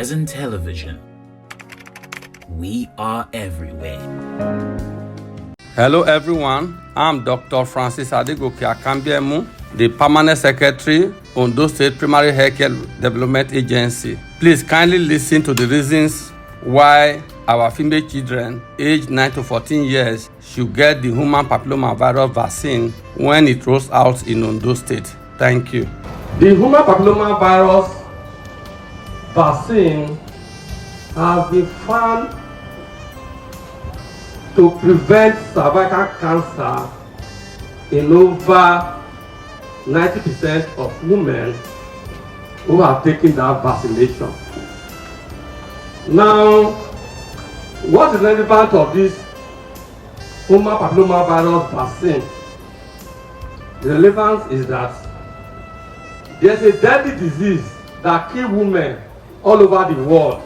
Horizon Television. We are everywhere. Hello everyone, I'm Dr. Francis Adegoke Akanbiemu, the Permanent Secretary, Ondo State Primary Healthcare Development Agency. Please kindly listen to the reasons why our female children aged 9 to 14 years should get the human papilloma virus vaccine when it rolls out in Ondo State. Thank you. The human papilloma virus vaccine has been found to prevent cervical cancer in over 90% of women who have taken that vaccination. Now, what is relevant of this human papilloma virus vaccine? The relevance is that there's a deadly disease that kills women all over the world,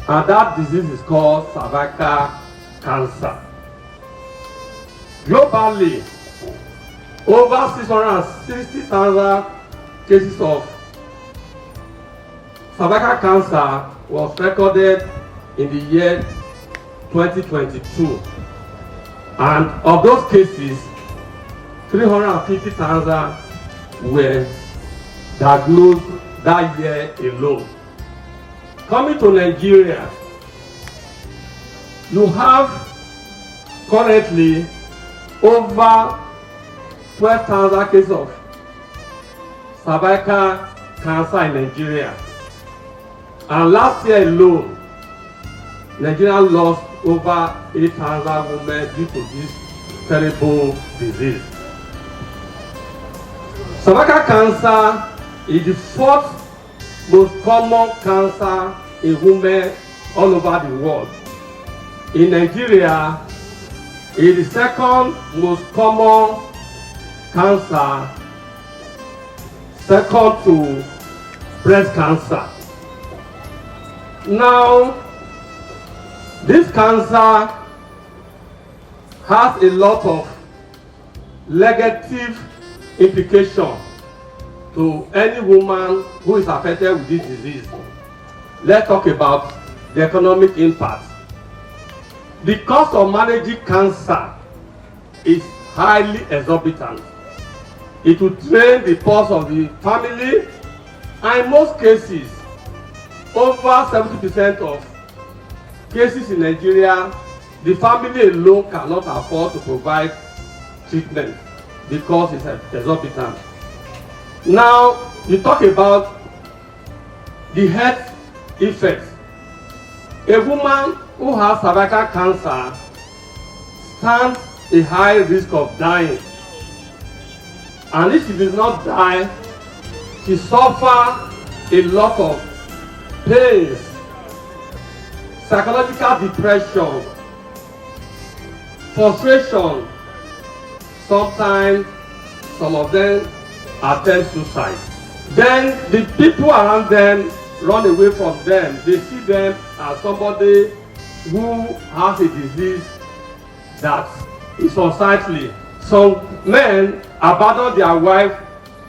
and that disease is called cervical cancer. Globally, over 660,000 cases of cervical cancer was recorded in the year 2022, and of those cases 350,000 were diagnosed that year alone. Coming to Nigeria, you have currently over 12,000 cases of cervical cancer in Nigeria, and last year alone, Nigeria lost over 8,000 women due to this terrible disease. Cervical cancer is the fourth most common cancer in women all over the world. In Nigeria, it is the second most common cancer, second to breast cancer. Now, this cancer has a lot of negative implications to any woman who is affected with this disease. Let's talk about the economic impact. The cost of managing cancer is highly exorbitant. It will drain the purse of the family, and in most cases, over 70% of cases in Nigeria, the family alone cannot afford to provide treatment because it's exorbitant. Now, you talk about the health effects. A woman who has cervical cancer stands a high risk of dying. And if she does not die, she suffers a lot of pains, psychological depression, frustration. Sometimes some of them attempt suicide. Then the people around them run away from them. They see them as somebody who has a disease that is unsightly. Some men abandon their wife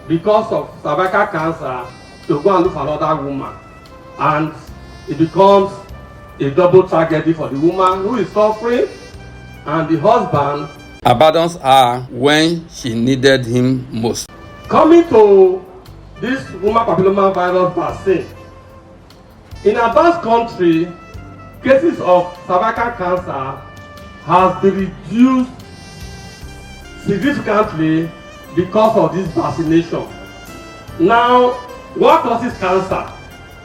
because of cervical cancer to go and look for another woman, and it becomes a double tragedy for the woman who is suffering, and the husband Abandons her when she needed him most. Coming to this human papilloma virus vaccine, in advanced country, cases of cervical cancer has been reduced significantly because of this vaccination. Now, what causes cancer?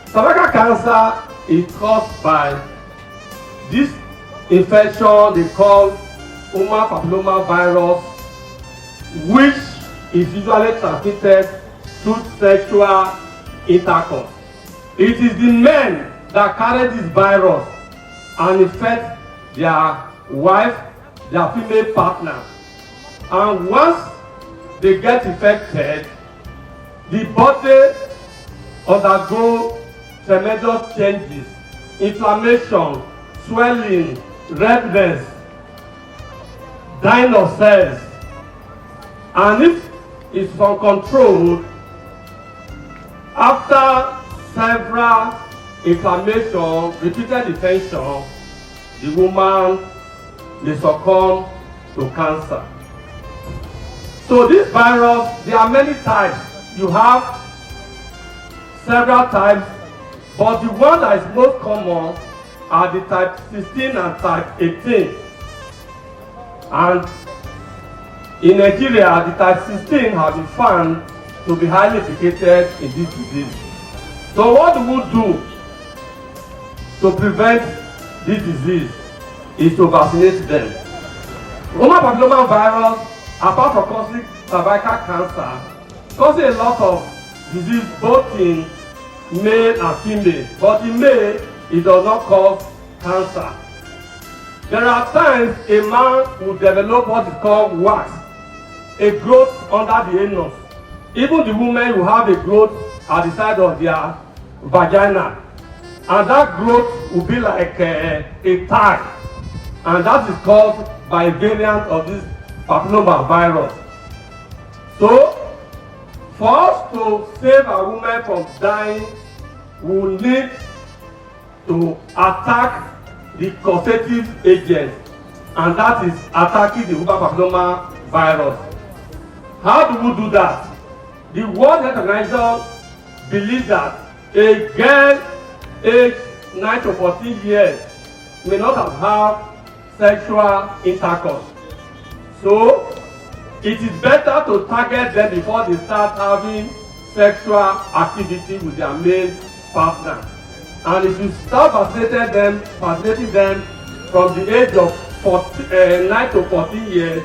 Cervical cancer is caused by this infection they call human papilloma virus, which is usually transmitted through sexual intercourse. It is the men that carry this virus and infect their wife, their female partner. And once they get infected, the body undergo tremendous changes, inflammation, swelling, redness, dying of cells. And if it's uncontrolled, after several inflammation, repeated infection, the woman may succumb to cancer. So this virus, there are many types. You have several types, but the one that is most common are the type 16 and type 18. And in Nigeria, the type 16 have been found to be highly implicated in this disease. So what do we do to prevent this disease is to vaccinate them. Human papilloma virus, apart from causing cervical cancer, causes a lot of disease both in male and female. But in male, it does not cause cancer. There are times a man will develop what is called wax, a growth under the anus. Even the women will have a growth at the side of their vagina. And that growth will be like a tag. And that is caused by a variant of this papilloma virus. So, for us to save a woman from dying, we will need to attack the causative agent, and that is attacking the human papilloma virus. How do we do that? The World Health Organization believes that a girl aged 9 to 14 years may not have had sexual intercourse. So, it is better to target them before they start having sexual activity with their male partner. And if you start vaccinating them from the age of 9 to 14 years,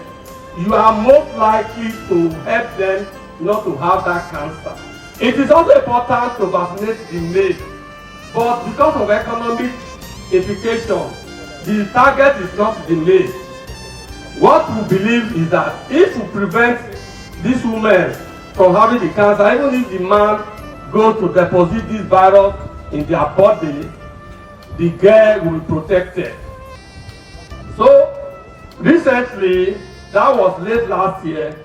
you are most likely to help them not to have that cancer. It is also important to vaccinate the male, but because of economic implications, the target is not the male. What we believe is that if we prevent these women from having the cancer, even if the man goes to deposit this virus in their body, the girl will be protected. So, recently, that was late last year,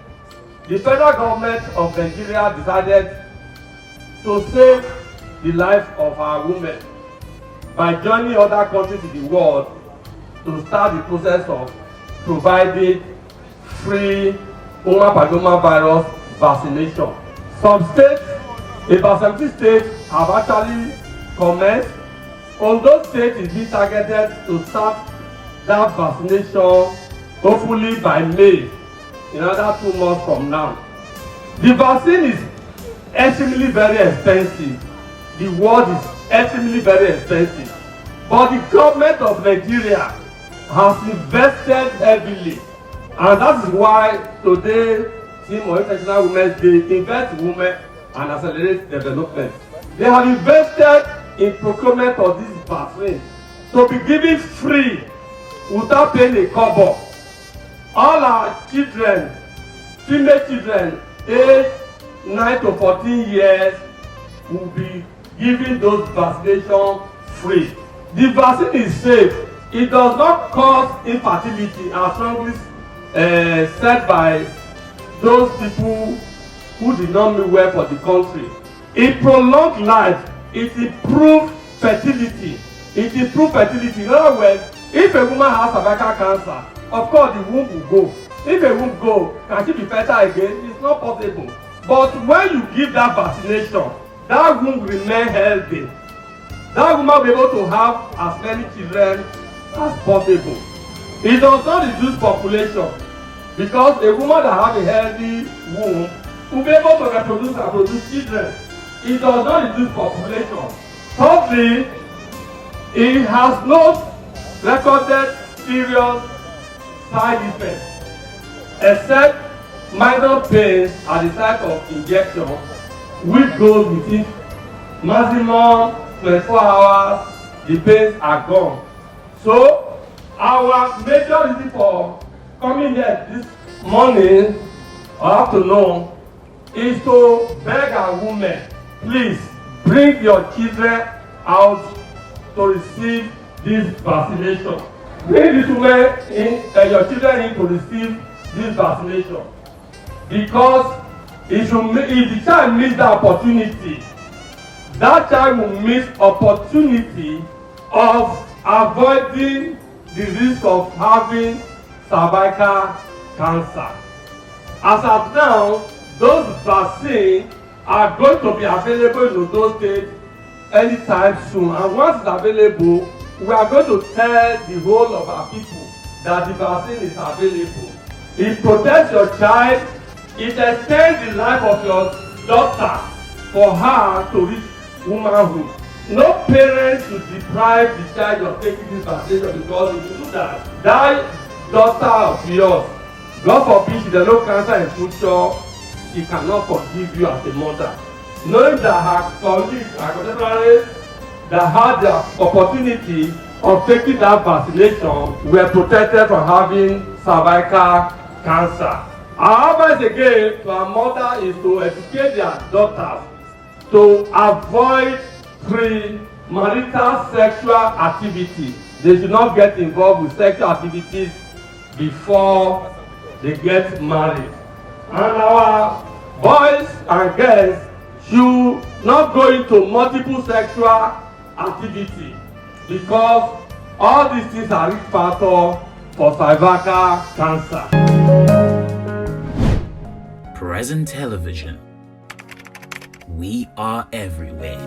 the federal government of Nigeria decided to save the life of our women by joining other countries in the world to start the process of providing free human papilloma virus vaccination. Some states, about 70 states, have actually commenced. Ondo state is being targeted to start that vaccination hopefully by May, in another 2 months from now. The vaccine is extremely very expensive. The world is extremely very expensive. But the government of Nigeria has invested heavily. And that is why today, Team of International Women's Day, invest in women and accelerate development. They have invested in procurement of this vaccine to be given free without paying a kobo. All our children, female children, aged 9 to 14 years, will be given those vaccinations free. The vaccine is safe. It does not cause infertility, as strongly said by those people who did not mean well for the country. It prolongs life. It improves fertility. It improves fertility. In other words, if a woman has cervical cancer, of course the womb will go. If a womb go, can she be fertile again? It's not possible. But when you give that vaccination, that womb remain healthy. That woman will be able to have as many children as possible. It does not reduce population, because a woman that has a healthy womb will be able to reproduce and produce children. It does not reduce population. Thirdly, it has no recorded serious side effects except minor pains at the site of injection, which goes within maximum 24 hours. The pains are gone. So our major reason for coming here this morning or afternoon is to beg our women, please bring your children out to receive this vaccination. Bring these women in, your children in to receive this vaccination, because if the child miss the opportunity, that child will miss opportunity of avoiding the risk of having cervical cancer. As of now, those vaccines are going to be available in Ondo State anytime soon, and once it's available, we are going to tell the whole of our people that the vaccine is available. It protects your child, it extends the life of your daughter for her to reach womanhood. No parent should deprive the child of taking this vaccination, because if you do that, that daughter of yours, God forbid she develop cancer in future, she cannot forgive you as a mother. Knowing that her colleagues, her contemporaries that had the opportunity of taking that vaccination were protected from having cervical cancer. Our advice again to our mother is to educate their daughters to avoid premarital sexual activity. They should not get involved with sexual activities before they get married. And our boys and girls should not go into multiple sexual activity, because all these things are risk factors for cervical cancer. Present television. We are everywhere.